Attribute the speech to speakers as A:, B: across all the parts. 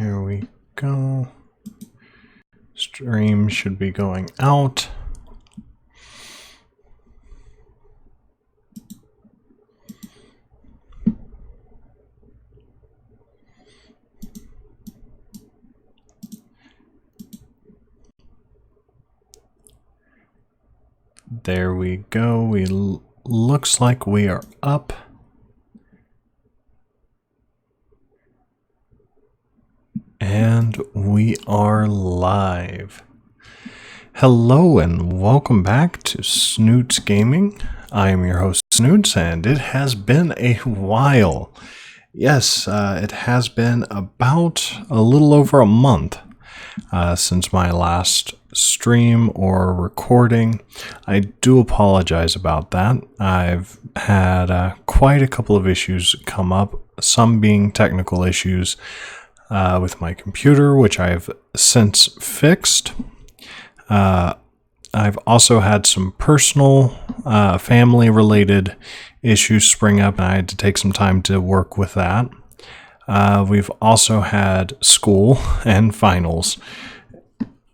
A: Here we go. Stream should be going out. There we go. Looks like we are up. And we are live. Hello and welcome back to Snoots Gaming. I am your host Snoots, and it has been a while. Yes, it has been about a little over a month since my last stream or recording. I do apologize about that. I've had quite a couple of issues come up, some being technical issues with my computer, which I've since fixed. I've also had some personal, family-related issues spring up, and I had to take some time to work with that. We've also had school and finals.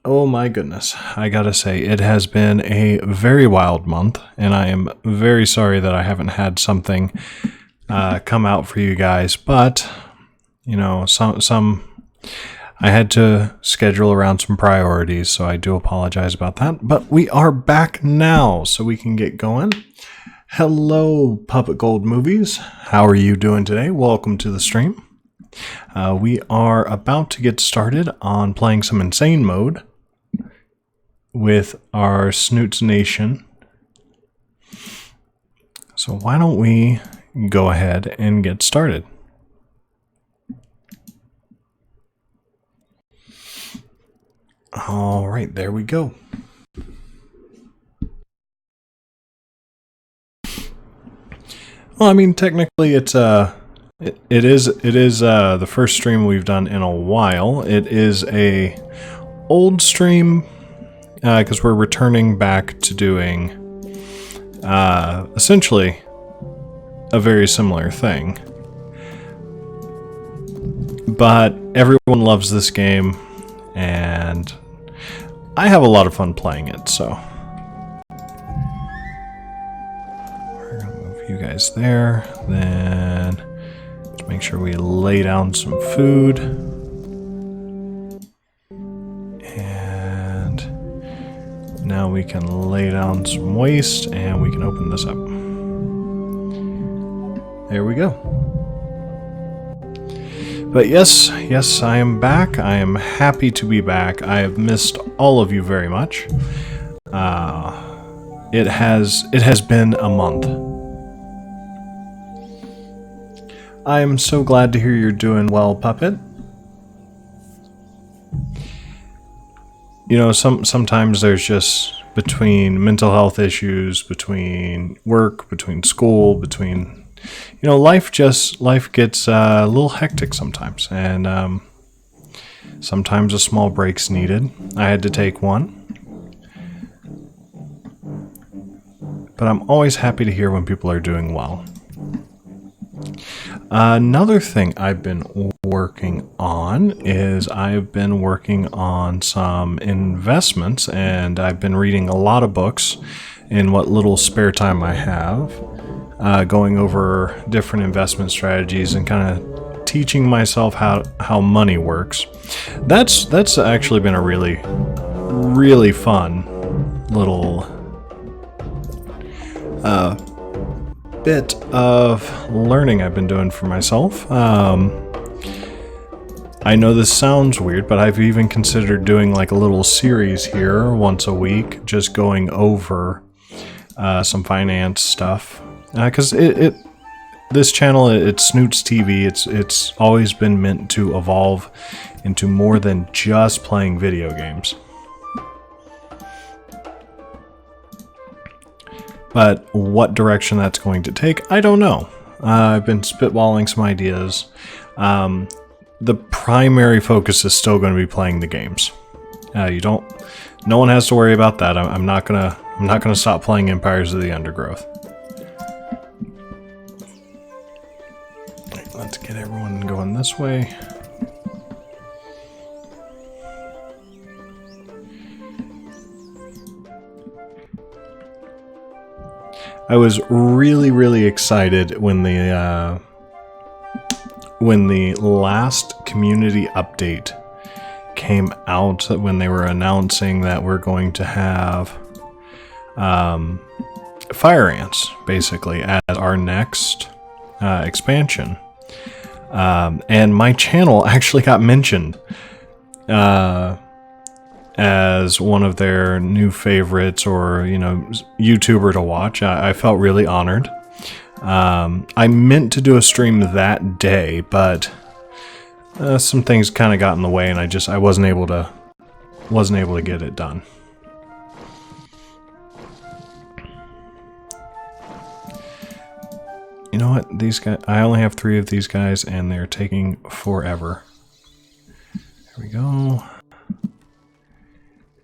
A: Oh my goodness, I gotta say, it has been a very wild month, and I am very sorry that I haven't had something come out for you guys, but you know, I had to schedule around some priorities, so I do apologize about that. But we are back now, so we can get going. Hello, Puppet Gold Movies. How are you doing today? Welcome to the stream. We are about to get started on playing some Insane Mode with our Snoots Nation. So why don't we go ahead and get started? All right, there we go. Well, I mean, technically, it is the first stream we've done in a while. It is a old stream because we're returning back to doing essentially a very similar thing. But everyone loves this game, and I have a lot of fun playing it, so we're gonna move you guys there. Then let's make sure we lay down some food, and now we can lay down some waste, and we can open this up. There we go. But yes, I am back. I am happy to be back. I have missed all of you very much. It has been a month. I am so glad to hear you're doing well, Puppet. You know, sometimes there's just between mental health issues, between work, between school, between, you know, life gets a little hectic sometimes, and sometimes a small break's needed. I had to take one, but I'm always happy to hear when people are doing well. Another thing I've been working on is I've been working on some investments, and I've been reading a lot of books in what little spare time I have. Going over different investment strategies and kind of teaching myself how money works. That's actually been a really fun little bit of learning I've been doing for myself. I know this sounds weird, but I've even considered doing like a little series here once a week, just going over some finance stuff. Because this channel, it's Snoots TV. It's always been meant to evolve into more than just playing video games. But what direction that's going to take, I don't know. I've been spitballing some ideas. The primary focus is still going to be playing the games. No one has to worry about that. I'm not gonna stop playing Empires of the Undergrowth. Let's get everyone going this way. I was really, really excited when the last community update came out, when they were announcing that we're going to have fire ants basically as our next expansion. And my channel actually got mentioned as one of their new favorites, or, you know, YouTuber to watch. I felt really honored. I meant to do a stream that day, but some things kind of got in the way, and I wasn't able to get it done. You know what? These guys, I only have 3 of these guys, and they're taking forever. There we go.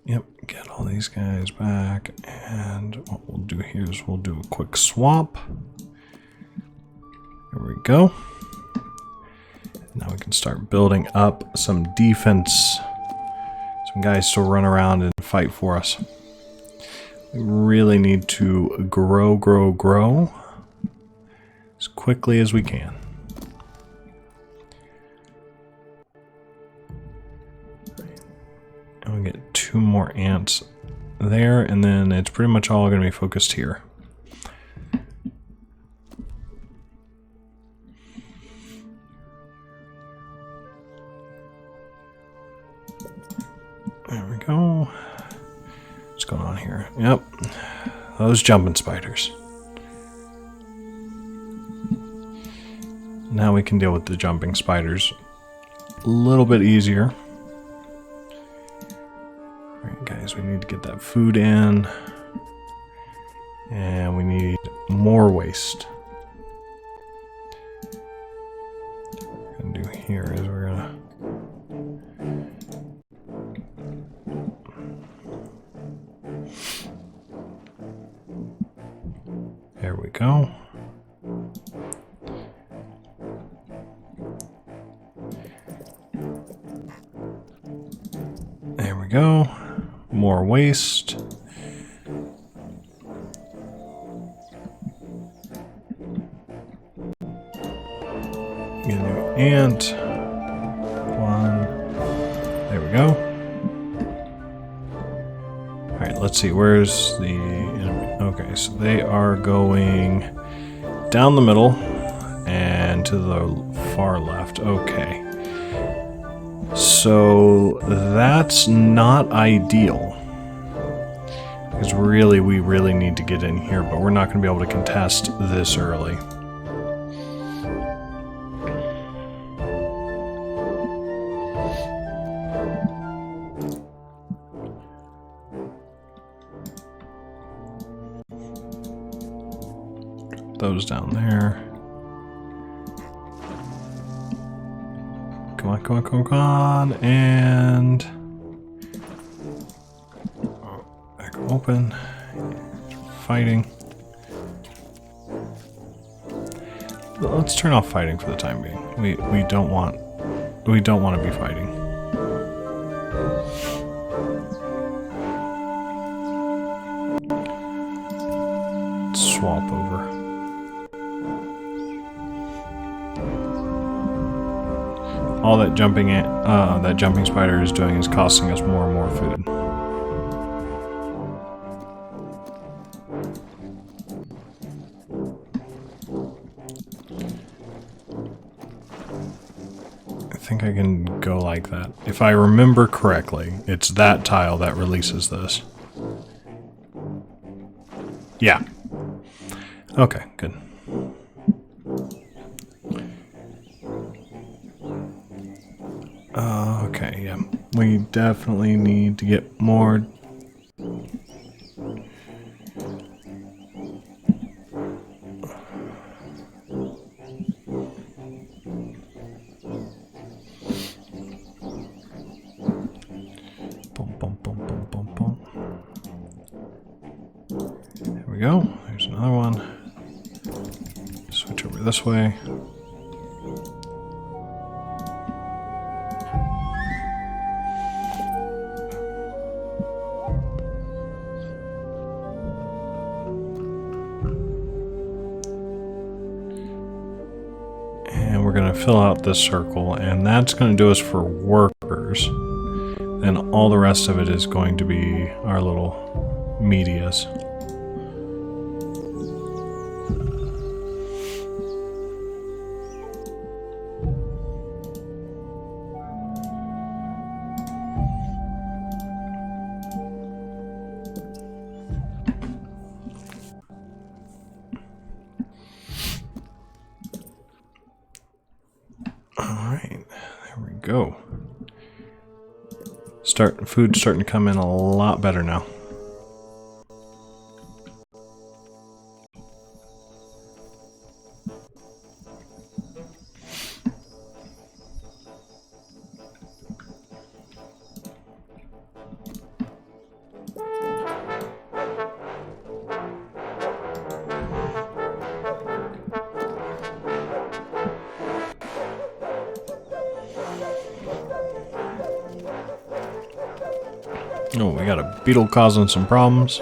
A: Yep, get all these guys back, and what we'll do here is we'll do a quick swap. There we go. Now we can start building up some defense. Some guys to run around and fight for us. We really need to grow as quickly as we can. And we get 2 more ants there, and then it's pretty much all going to be focused here. There we go. What's going on here? Yep. Those jumping spiders. Now we can deal with the jumping spiders a little bit easier. Alright guys, we need to get that food in. And we need more waste. What we're going to do here is we're going to... There we go. There we go. More waste. Get a new ant. 1. There we go. Alright, let's see. Where's the enemy? Okay, so they are going down the middle and to the far left. Okay. So that's not ideal. Because really, we really need to get in here, but we're not going to be able to contest this early. Those down there. Come on, come on, come on, come on, and back open. Fighting. Let's turn off fighting for the time being. We don't want to be fighting. Let's swap over. All that jumping spider is doing is costing us more and more food. I think I can go like that. If I remember correctly, it's that tile that releases this. Yeah. Okay, good. Okay, yeah. We definitely need to get more. Boom, boom, boom, boom, boom, boom. There we go. There's another one. Switch over this way. going to fill out this circle, and that's going to do us for workers. And all the rest of it is going to be our little medias. Alright, there we go. Food's starting to come in a lot better now. Oh, we got a beetle causing some problems.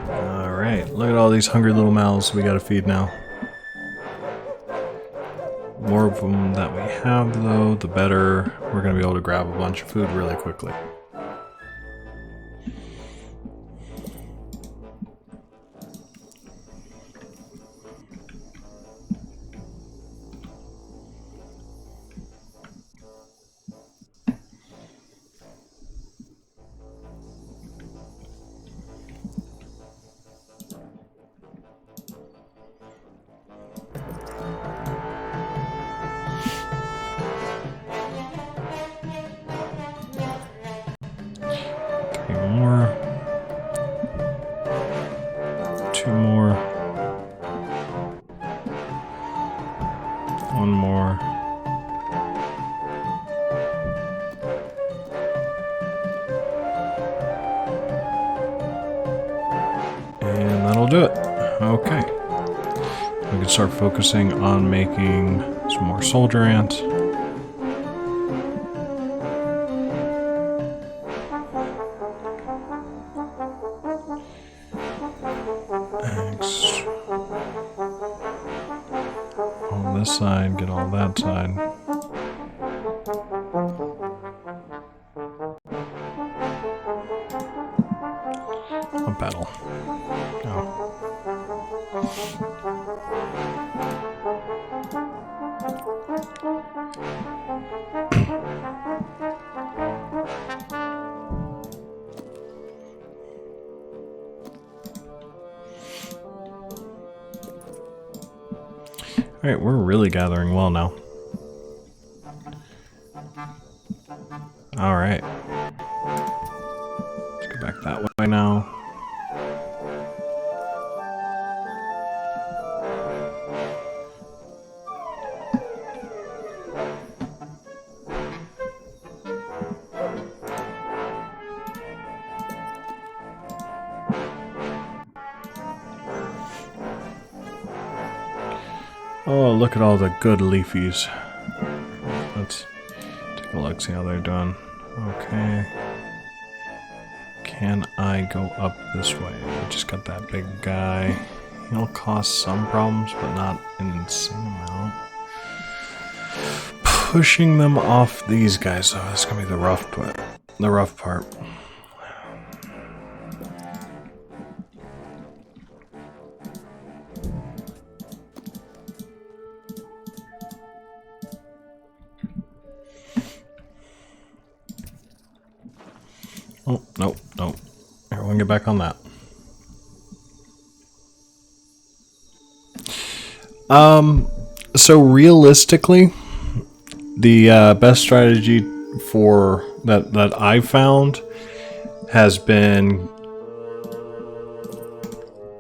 A: Alright, look at all these hungry little mouths we gotta feed now. More of them that we have, though, the better. We're gonna be able to grab a bunch of food really quickly. More. 2 more. 1 more. And that'll do it. Okay. We can start focusing on making some more soldier ants. On this side, get all that side. A battle. Oh. Alright, we're really gathering well now. Alright. Let's go back that way now. Oh, look at all the good leafies. Let's take a look, see how they're doing. Okay. Can I go up this way? I just got that big guy. He'll cause some problems, but not an insane amount. Pushing them off these guys, though, that's gonna be the rough part. Oh, nope, nope. Everyone get back on that. So realistically, the best strategy for that I found has been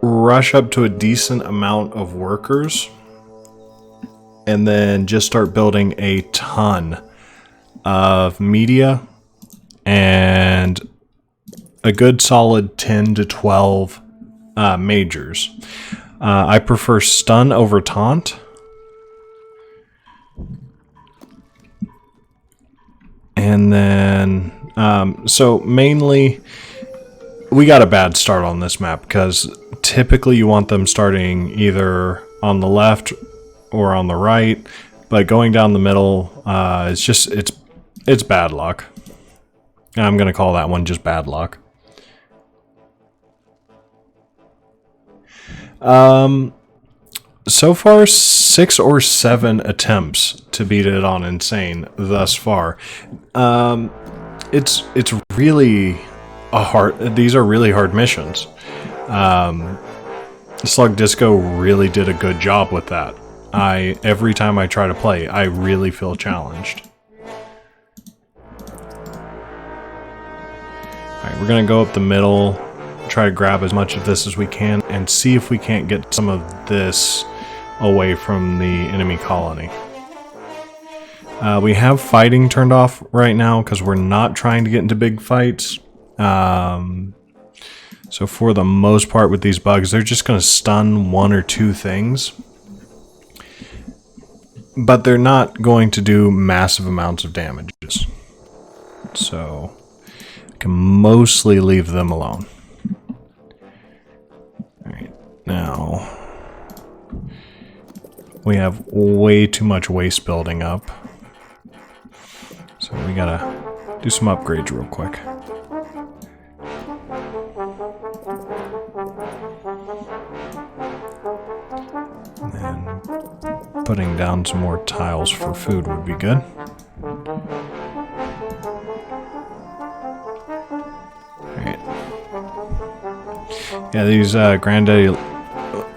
A: rush up to a decent amount of workers and then just start building a ton of media and a good solid 10 to 12 majors. I prefer stun over taunt. And then So mainly, we got a bad start on this map because typically you want them starting either on the left or on the right, but going down the middle, it's bad luck. I'm gonna call that one just bad luck. So far, 6 or 7 attempts to beat it on Insane thus far. It's really a hard. These are really hard missions. Slug Disco really did a good job with that. Every time I try to play, I really feel challenged. Alright, we're gonna go up the middle, try to grab as much of this as we can, and see if we can't get some of this away from the enemy colony. We have fighting turned off right now because we're not trying to get into big fights. So for the most part with these bugs, they're just going to stun 1 or 2 things. But they're not going to do massive amounts of damages. So I can mostly leave them alone. Alright, now we have way too much waste building up. So we gotta do some upgrades real quick. And then putting down some more tiles for food would be good. Alright. Yeah, these Granddaddy...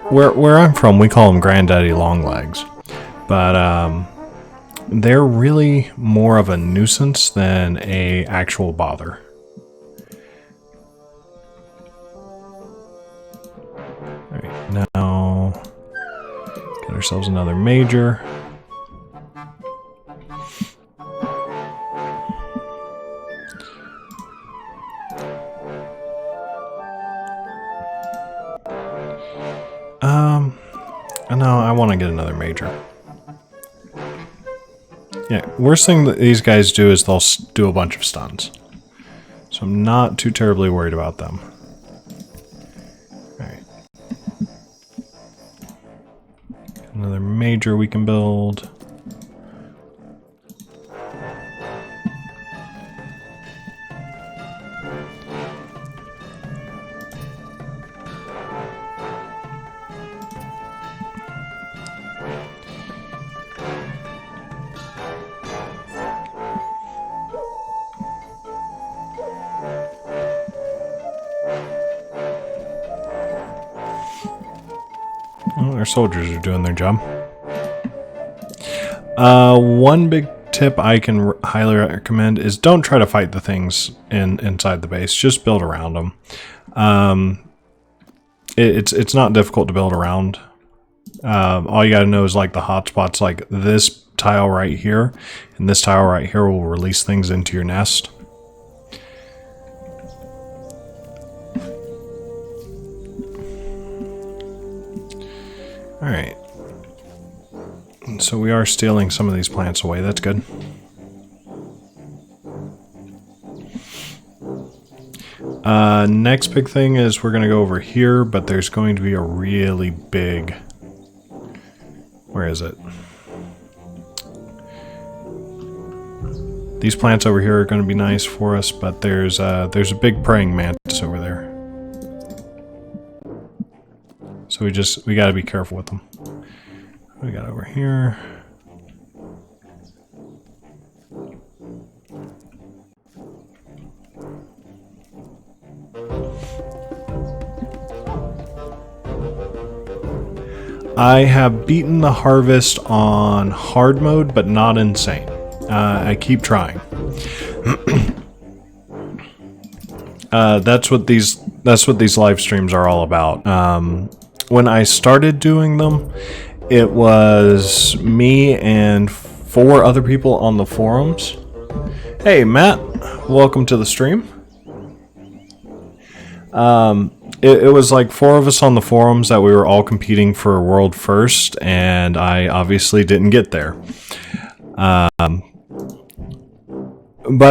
A: Where I'm from, we call them Granddaddy Longlegs. But, they're really more of a nuisance than a actual bother. Alright, now... Get ourselves another major. No, I want to get another major. Yeah, worst thing that these guys do is they'll do a bunch of stuns. So I'm not too terribly worried about them. Alright. Another major we can build. Well, our soldiers are doing their job. One big tip I can highly recommend is don't try to fight the things inside the base. Just build around them. It's not difficult to build around. All you gotta know is like the hotspots, like this tile right here, and this tile right here will release things into your nest. Alright. So we are stealing some of these plants away, that's good. Next big thing is we're going to go over here, but there's going to be a really big... Where is it? These plants over here are going to be nice for us, but there's a big praying mantis over there. So we got to be careful with them. What we got over here? I have beaten the harvest on hard mode, but not insane. I keep trying. That's what these live streams are all about. When I started doing them, it was me and 4 other people on the forums. Hey, Matt, welcome to the stream. It was like 4 of us on the forums that we were all competing for a world first, and I obviously didn't get there. But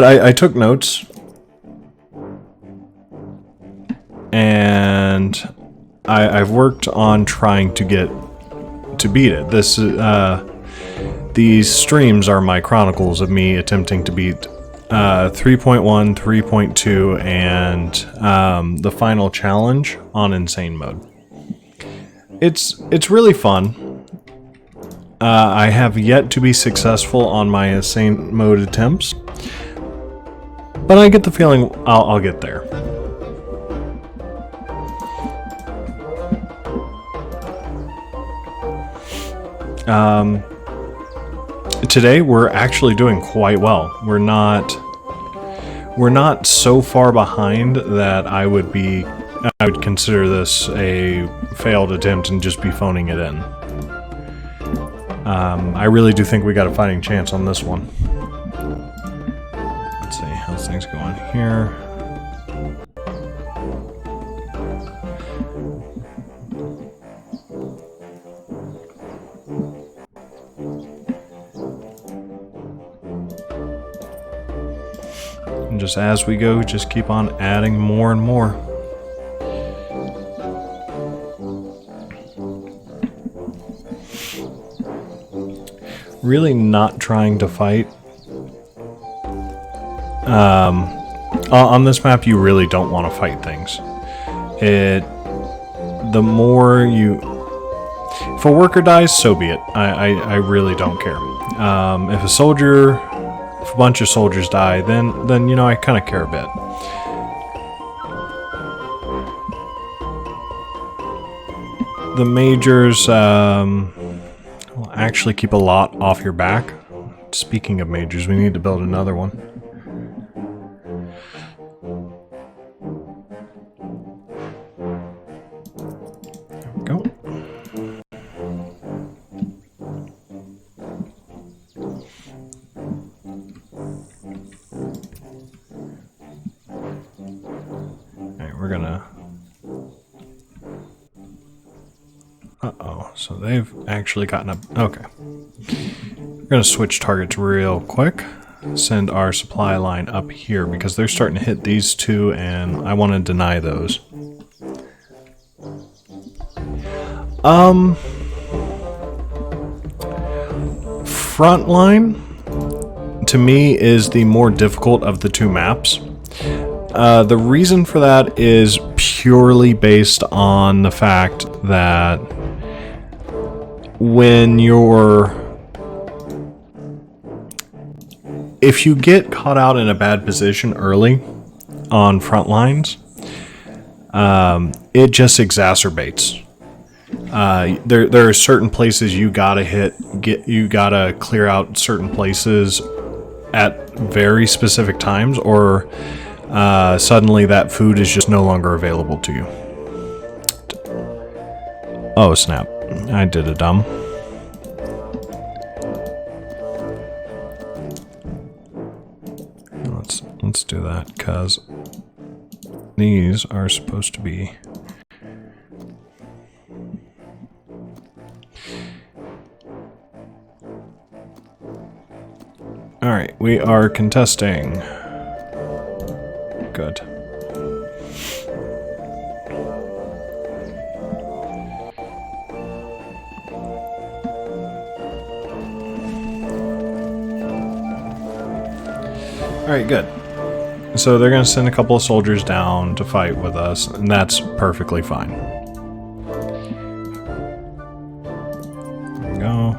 A: I took notes, and I've worked on trying to beat it. These streams are my chronicles of me attempting to beat 3.1, 3.2, and the final challenge on insane mode. It's really fun. I have yet to be successful on my insane mode attempts, but I get the feeling I'll get there. Today we're actually doing quite well. We're not so far behind that I would consider this a failed attempt and just be phoning it in. I really do think we got a fighting chance on this one. Let's see how's things going here. And just as we go, just keep on adding more and more. Really not trying to fight. On this map, you really don't want to fight things. The more you... If a worker dies, so be it. I really don't care. If a bunch of soldiers die, then you know, I kind of care a bit. The majors will actually keep a lot off your back. Speaking of majors, we need to build another one. There we go. We're gonna... Uh-oh, so they've actually gotten up... Okay. We're gonna switch targets real quick. Send our supply line up here, because they're starting to hit these two, and I want to deny those. Front line, to me, is the more difficult of the two maps. The reason for that is purely based on the fact that if you get caught out in a bad position early on front lines, it just exacerbates. There are certain places you gotta you gotta clear out certain places at very specific times, or suddenly that food is just no longer available to you. Oh snap, I did a dumb. Let's do that, because these are supposed to be... Alright, we are contesting. Good. Alright, good. So they're going to send a couple of soldiers down to fight with us, and that's perfectly fine. There we go.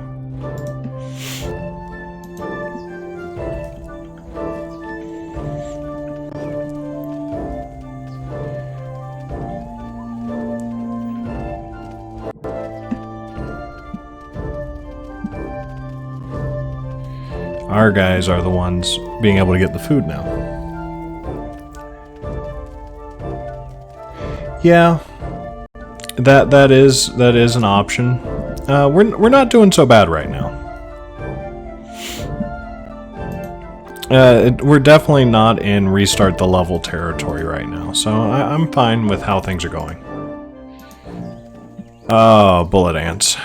A: Our guys are the ones being able to get the food now. Yeah, that is an option. We're not doing so bad right now. We're definitely not in restart the level territory right now, so I'm fine with how things are going. Oh, bullet ants.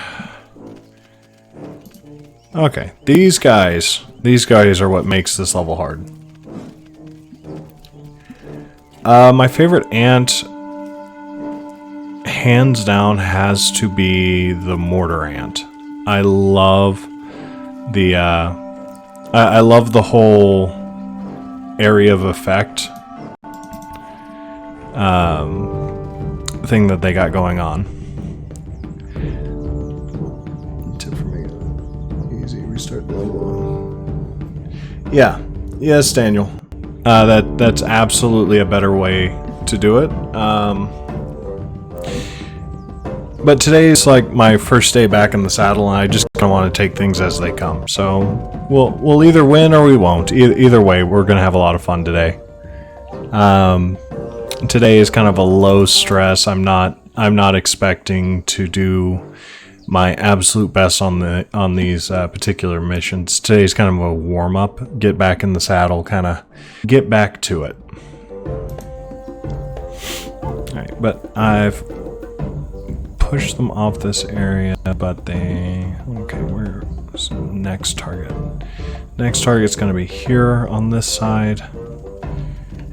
A: Okay, these guys are what makes this level hard. My favorite ant hands down has to be the mortar ant. I love the I love the whole area of effect thing that they got going on. Tip for me. Easy. Restart the one. Yeah. Yes, Daniel. That's absolutely a better way to do it. But today is like my first day back in the saddle, and I just kind of want to take things as they come. So we'll either win or we won't. Either way, we're gonna have a lot of fun today. Today is kind of a low stress. I'm not expecting to do my absolute best on these particular missions. Today's kind of a warm up. Get back in the saddle, kind of get back to it. All right, but I've push them off this area, but where's next target? Next target's going to be here on this side,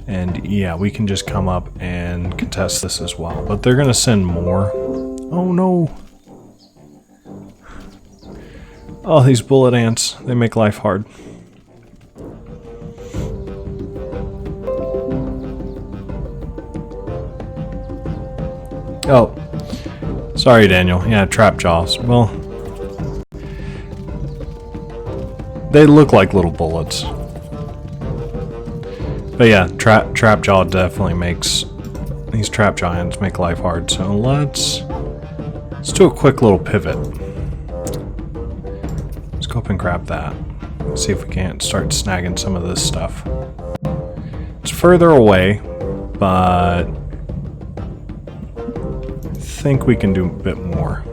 A: and yeah, we can just come up and contest this as well, but they're going to send more. Oh no. Oh, these bullet ants, they make life hard. Oh, sorry, Daniel. Yeah, trap jaws. Well, they look like little bullets. But yeah, trap jaw definitely makes these trap giants make life hard. So let's do a quick little pivot. Let's go up and grab that. See if we can't start snagging some of this stuff. It's further away, but I think we can do a bit more.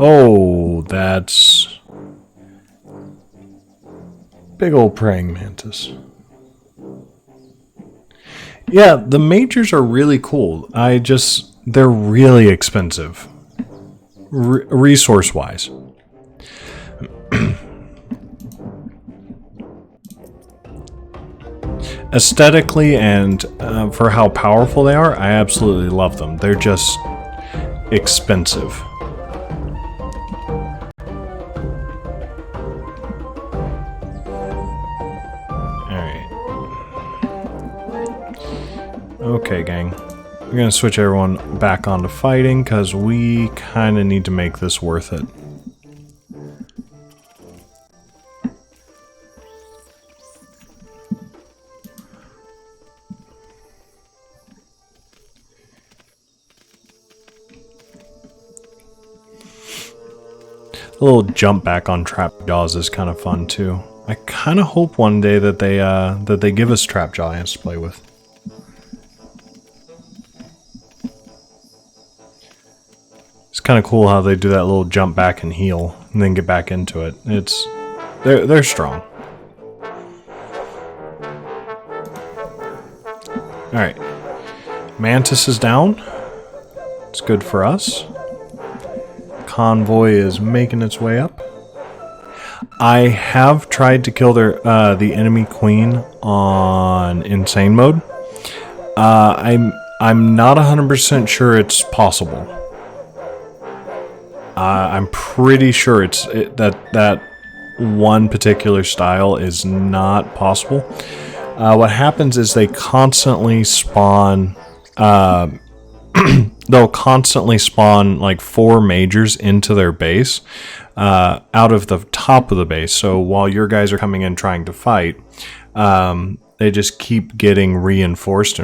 A: Oh, that's big old praying mantis. Yeah, the majors are really cool. They're really expensive. Resource-wise. Aesthetically and for how powerful they are, I absolutely love them. They're just expensive. Okay, gang. We're going to switch everyone back onto fighting because we kind of need to make this worth it. A little jump back on trap jaws is kind of fun too. I kind of hope one day that they give us trap giants to play with. It's kind of cool how they do that little jump back and heal and then get back into it. They're strong. All right, Mantis is down. It's good for us. Convoy is making its way up. I have tried to kill the enemy queen on insane mode. I'm not 100% sure it's possible. I'm pretty sure that one particular style is not possible. What happens is they constantly spawn. They'll constantly spawn like 4 majors into their base out of the top of the base. So while your guys are coming in trying to fight, they just keep getting reinforced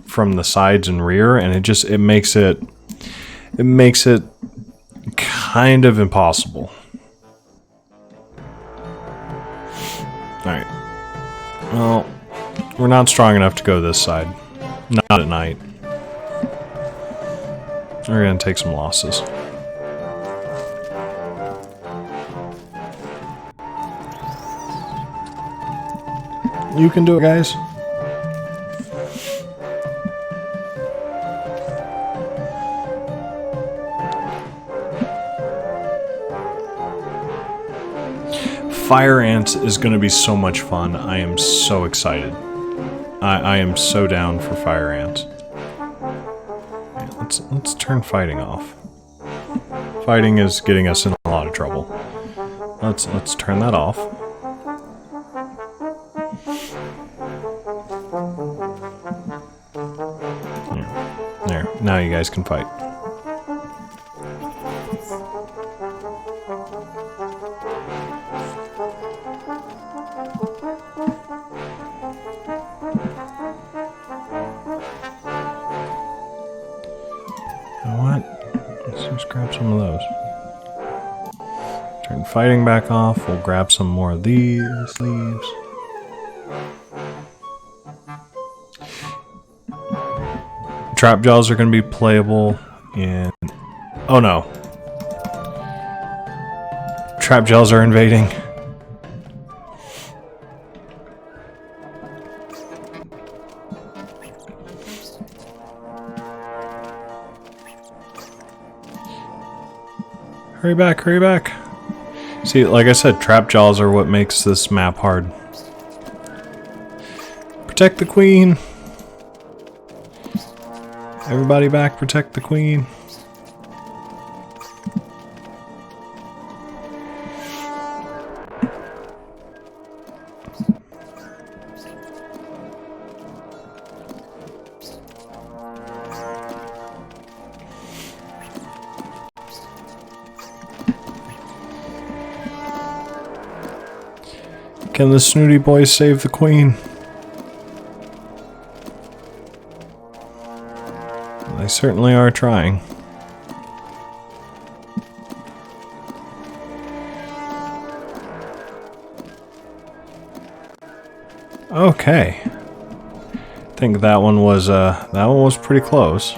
A: from the sides and rear, and it makes it kind of impossible. Alright. Well, we're not strong enough to go this side. Not at night. We're going to take some losses. You can do it, guys. Fire ants is going to be so much fun. I am so excited. I am so down for fire ants. Okay, let's turn fighting off. Fighting is getting us in a lot of trouble. Let's turn that off. There. Now you guys can fight. Let's just grab some of those. Turn fighting back off. We'll grab some more of these leaves. Trap jaws are going to be playable in... Oh no. Trap jaws are invading. Hurry back, hurry back. See, like I said, trap jaws are what makes this map hard. Protect the queen. Everybody back, protect the queen. Can the snooty boys save the queen? They certainly are trying. Okay. I think that one was pretty close.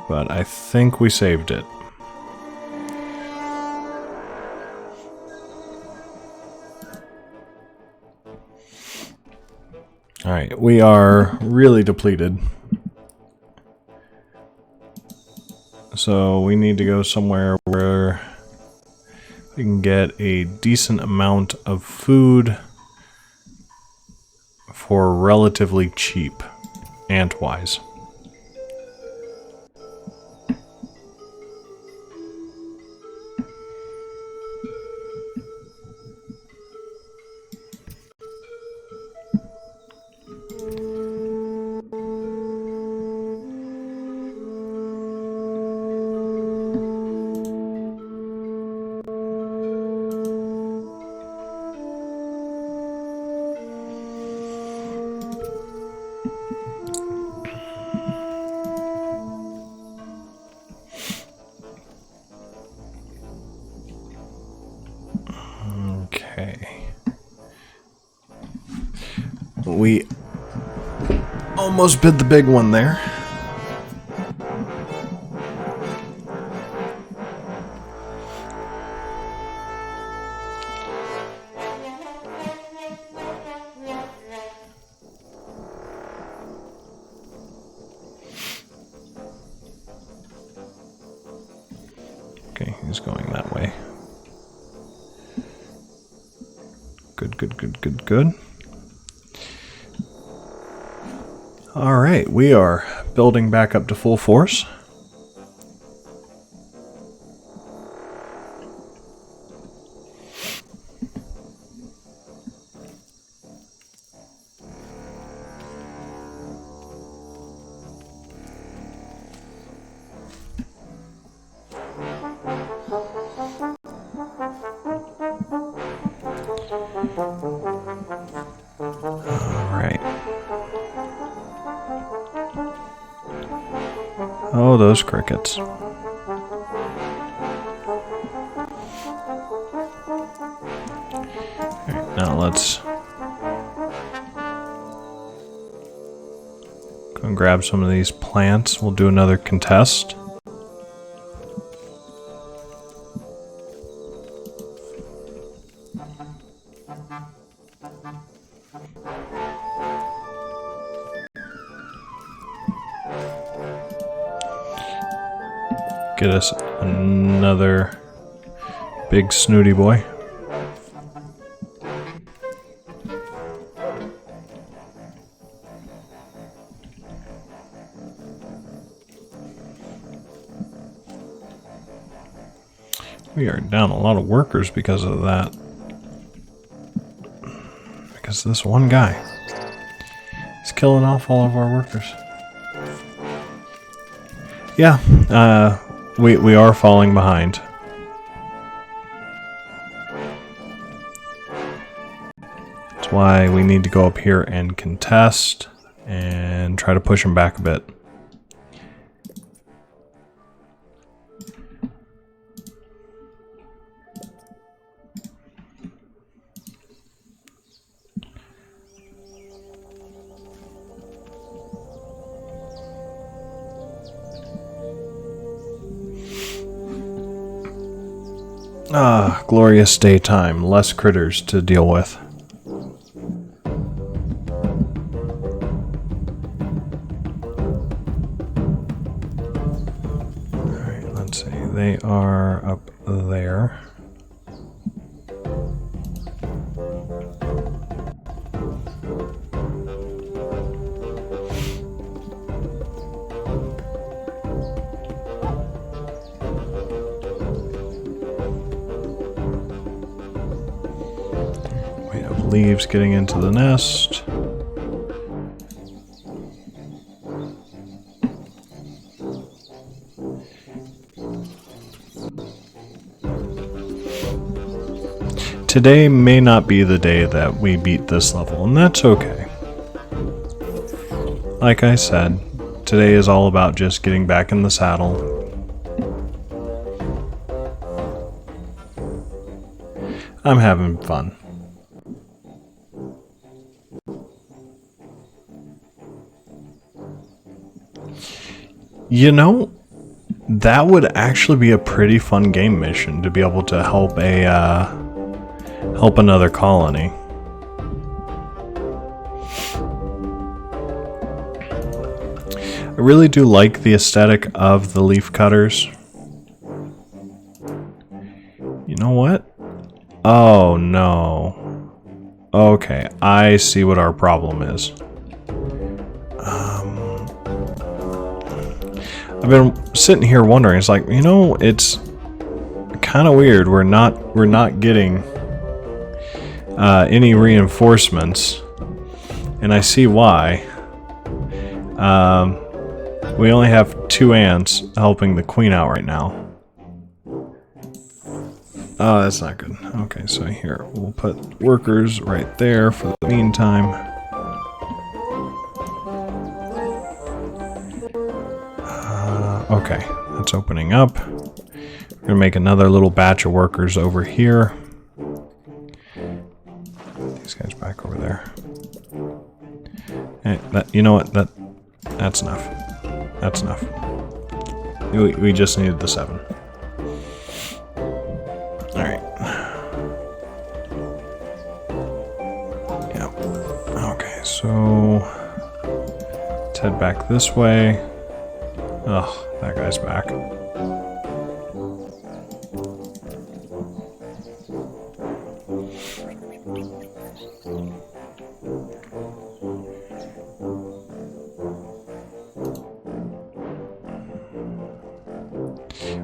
A: But I think we saved it. Alright, we are really depleted. So we need to go somewhere where we can get a decent amount of food for relatively cheap, ant-wise. Okay. We almost bid the big one there. Okay, he's going that way. Good. Alright, we are building back up to full force. Alright. Oh, those crickets. Alright, now let's go and grab some of these plants. We'll do another contest. get us another big snooty boy. We are down a lot of workers because of that. Because this one guy is killing off all of our workers. Yeah, we are falling behind. That's why we need to go up here and contest and try to push him back a bit. Ah, glorious daytime. Less critters to deal with. Alright, let's see. They are up there. Leaves getting into the nest. Today may not be the day that we beat this level, and that's okay. Like I said, today is all about just getting back in the saddle. I'm having fun. You know, that would actually be a pretty fun game mission to be able to help help another colony. I really do like the aesthetic of the leaf cutters. You know what? Oh no. Okay, I see what our problem is. I've been sitting here wondering, it's like, you know, it's kind of weird. We're not getting any reinforcements, and I see why. We only have 2 ants helping the queen out right now. Oh, that's not good. Okay, so here, we'll put workers right there for the meantime. Okay, that's opening up. We're gonna make another little batch of workers over here. These guys back over there. Hey, you know what? That's enough. That's enough. We just needed the 7. All right. Yeah. Okay, so let's head back this way. Ugh. That guy's back.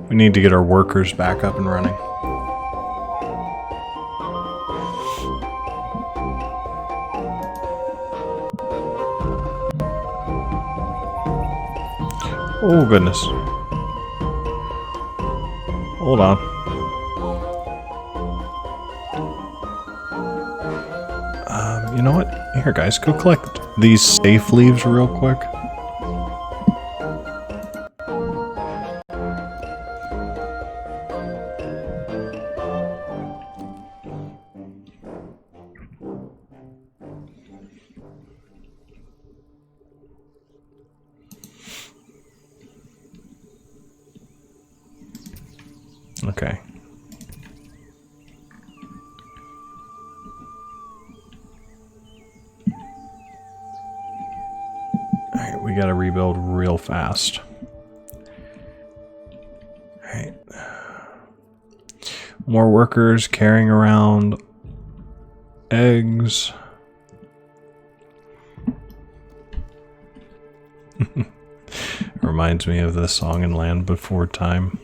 A: We need to get our workers back up and running. Oh, goodness. Hold on. You know what? Here, guys, go collect these safe leaves real quick. Okay. Alright, we gotta rebuild real fast. More workers carrying around eggs. Reminds me of the song in Land Before Time.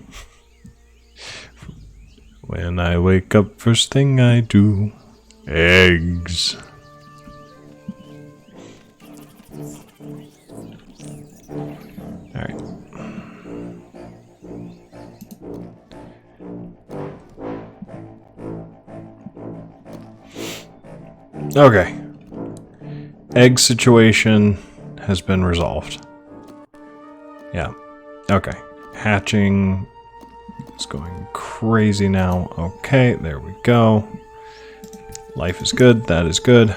A: When I wake up, first thing I do, eggs. Alright. Okay. Egg situation has been resolved. Yeah. Okay. Hatching is going crazy now. Okay, there we go. Life is good. That is good.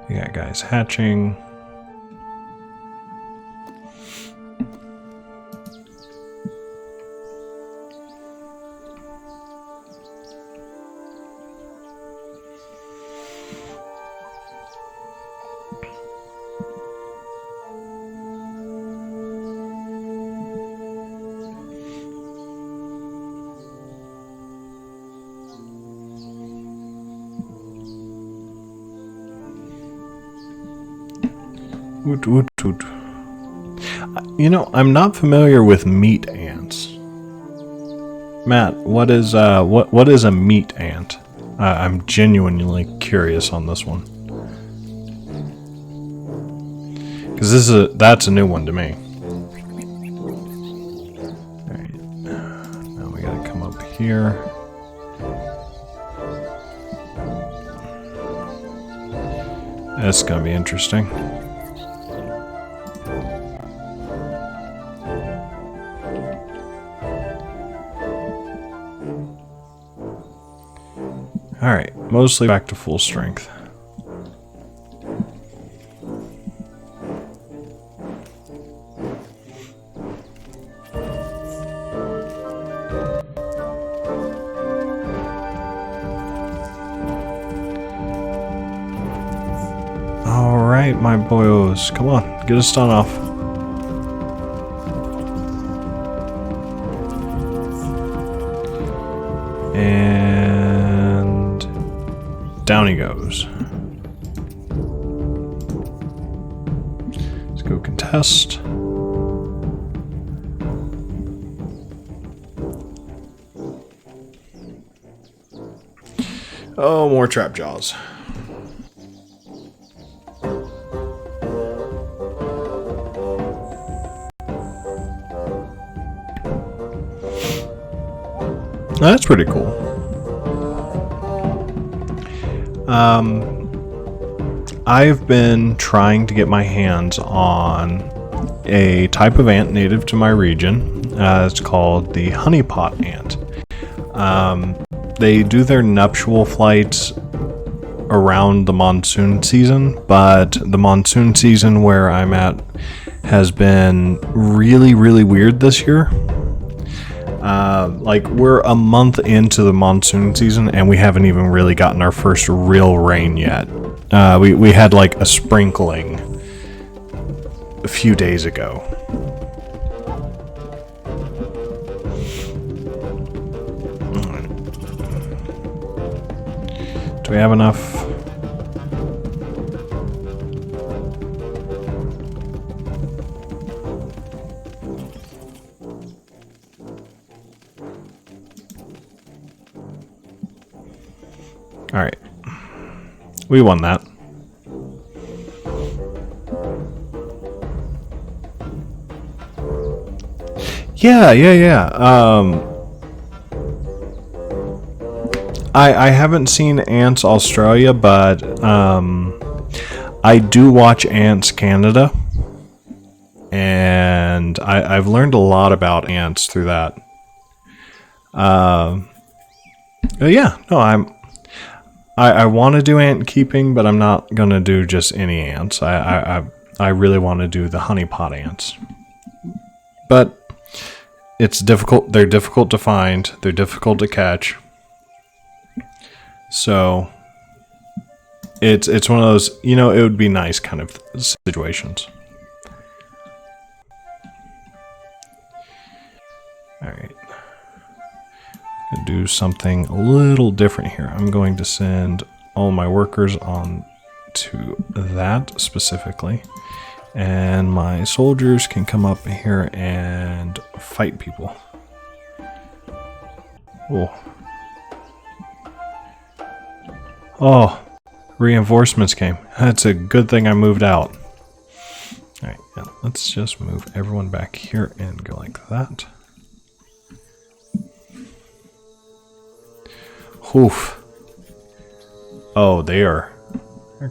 A: We got guys hatching. Woot, woot, woot. You know, I'm not familiar with meat ants. Matt, what is a meat ant? I'm genuinely curious on this one. Because that's a new one to me. Alright. Now we gotta come up here. That's gonna be interesting. Alright, mostly back to full strength. Alright, my boyos. Come on, get a stun off. And down he goes. Let's go contest. Oh, more trap jaws. That's pretty cool. I've been trying to get my hands on a type of ant native to my region. It's called the honeypot ant. They do their nuptial flights around the monsoon season, but the monsoon season where I'm at has been really, really weird this year. Like, we're a month into the monsoon season and we haven't even really gotten our first real rain yet. We had like a sprinkling a few days ago. Do we have enough? Alright. We won that. Yeah. I haven't seen Ants Australia, but I do watch Ants Canada. And I've learned a lot about ants through that. Yeah, no, I want to do ant keeping, but I'm not gonna do just any ants. I really want to do the honeypot ants, but it's difficult. They're difficult to find. They're difficult to catch. So it's one of those, you know, it would be nice kind of situations. All right. Gonna do something a little different here. I'm going to send all my workers on to that specifically, and my soldiers can come up here and fight people. Oh, reinforcements came. That's a good thing I moved out. Alright, yeah, let's just move everyone back here and go like that. Oof. Oh, they're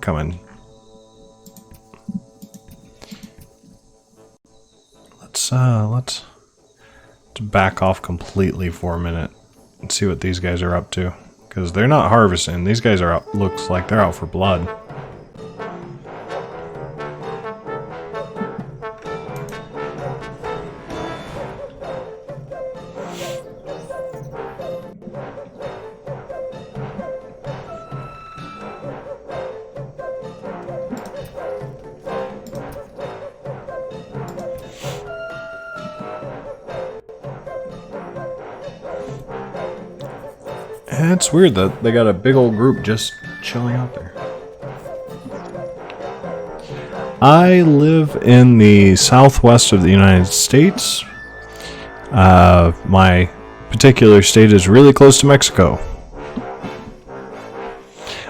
A: coming. Let's back off completely for a minute and see what these guys are up to. Because they're not harvesting. These guys are out, looks like they're out for blood. It's weird that they got a big old group just chilling out there. I live in the southwest of the United States. My particular state is really close to Mexico.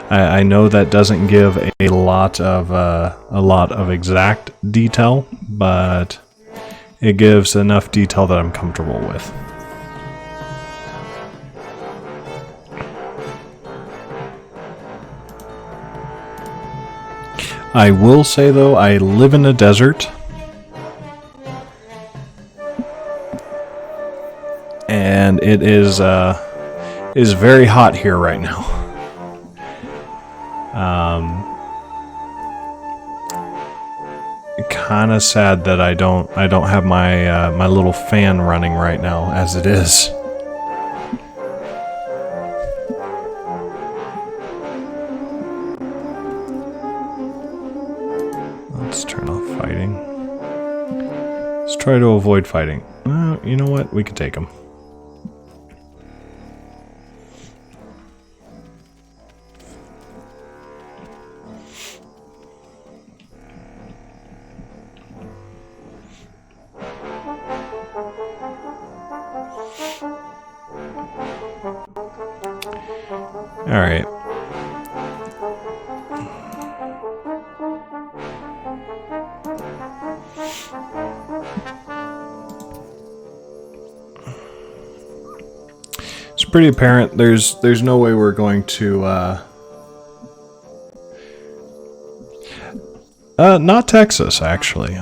A: I know that doesn't give a lot of exact detail, but it gives enough detail that I'm comfortable with. I will say though, I live in a desert, and it is very hot here right now. Kind of sad that I don't have my my little fan running right now as it is. Let's turn off fighting. Let's try to avoid fighting. You know what? We can take them. All right. It's pretty apparent there's no way we're going to not Texas actually.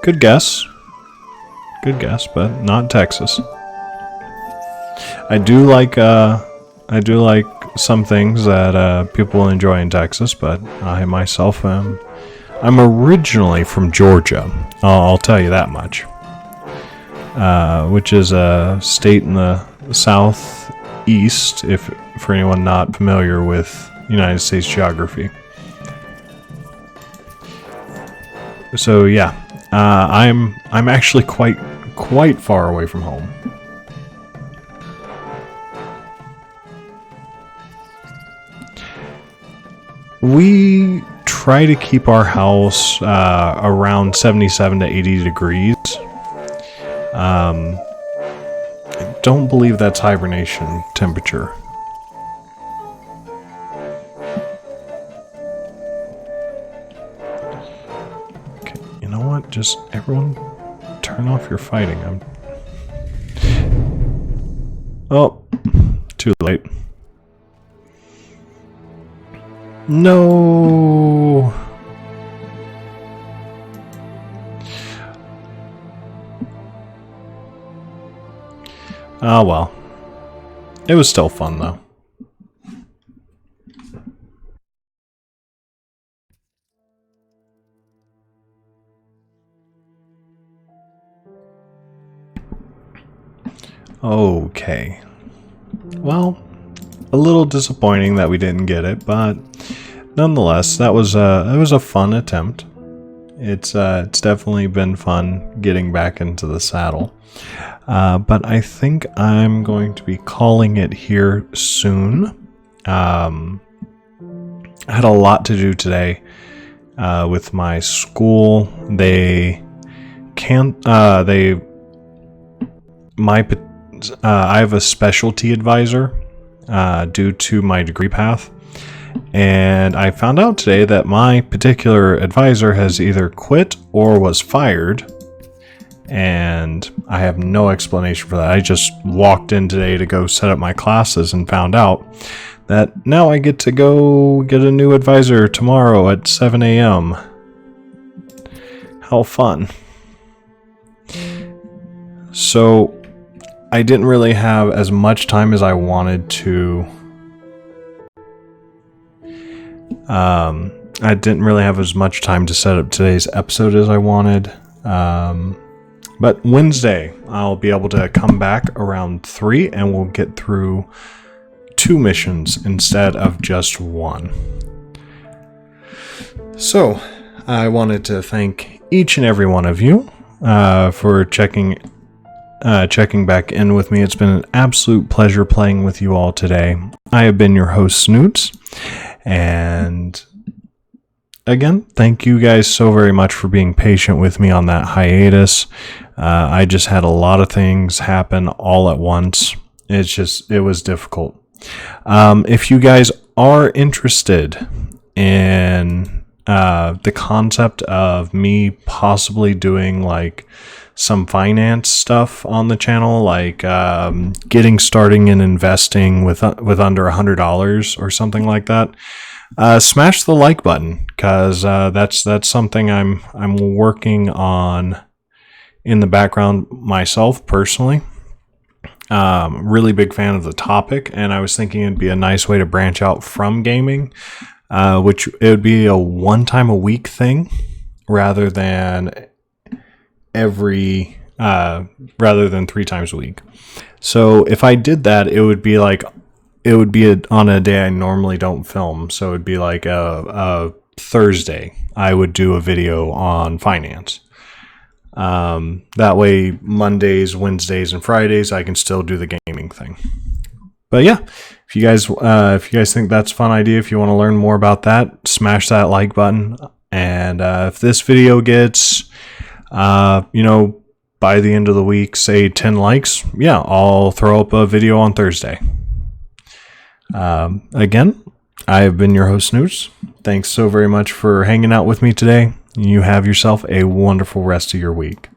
A: Good guess. Good guess, but not Texas. I do like some things that people will enjoy in Texas, but I myself I'm originally from Georgia. I'll tell you that much. Which is a state in the southeast, if for anyone not familiar with United States geography. So yeah, I'm actually quite far away from home. We try to keep our house around 77 to 80 degrees. I don't believe that's hibernation temperature. Okay, you know what? Just everyone turn off your fighting. Oh, too late. No. Oh well. It was still fun though. Okay. Well, a little disappointing that we didn't get it, but nonetheless, it was a fun attempt. It's definitely been fun getting back into the saddle. But I think I'm going to be calling it here soon. I had a lot to do today with my school. I have a specialty advisor due to my degree path. And I found out today that my particular advisor has either quit or was fired. And I have no explanation for that. I just walked in today to go set up my classes and found out that now I get to go get a new advisor tomorrow at 7 a.m. How fun. So I didn't really have as much time as I wanted to. I didn't really have as much time to set up today's episode as I wanted. But Wednesday, I'll be able to come back around 3 and we'll get through 2 missions instead of just 1. So, I wanted to thank each and every one of you for checking back in with me. It's been an absolute pleasure playing with you all today. I have been your host, Snoots, and again, thank you guys so very much for being patient with me on that hiatus. I just had a lot of things happen all at once. It was difficult. If you guys are interested in the concept of me possibly doing like some finance stuff on the channel, like getting starting and investing with under $100 or something like that, smash the like button, because that's something I'm working on in the background myself personally. Really big fan of the topic, and I was thinking it'd be a nice way to branch out from gaming, which it would be a one time a week thing rather than 3 times a week. So if I did that, it would be on a day I normally don't film. So it'd be like a Thursday, I would do a video on finance. That way Mondays, Wednesdays, and Fridays, I can still do the gaming thing. But yeah, if you guys think that's a fun idea, if you want to learn more about that, smash that like button. And if this video gets by the end of the week, say 10 likes, yeah, I'll throw up a video on Thursday. Again, I have been your host, Snoots. Thanks so very much for hanging out with me today. You have yourself a wonderful rest of your week.